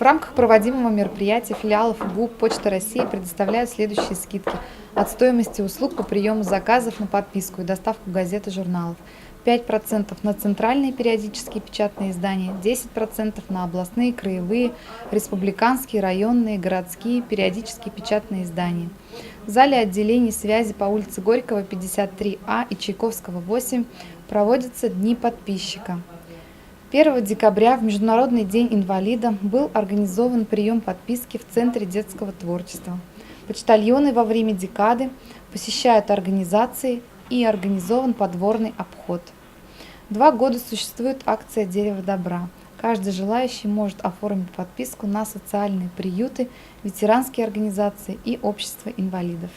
рамках проводимого мероприятия филиалов ГУП Почта России предоставляют следующие скидки от стоимости услуг по приему заказов на подписку и доставку газет и журналов. 5% на центральные периодические печатные издания, 10% на областные, краевые, республиканские, районные, городские периодические печатные издания. В зале отделений связи по улице Горького, 53А и Чайковского, 8 проводятся Дни подписчика. 1 декабря, в Международный день инвалида, был организован прием подписки в Центре детского творчества. Почтальоны во время декады посещают организации и организован подворный обход. 2 года существует акция «Дерево добра». Каждый желающий может оформить подписку на социальные приюты, ветеранские организации и общество инвалидов.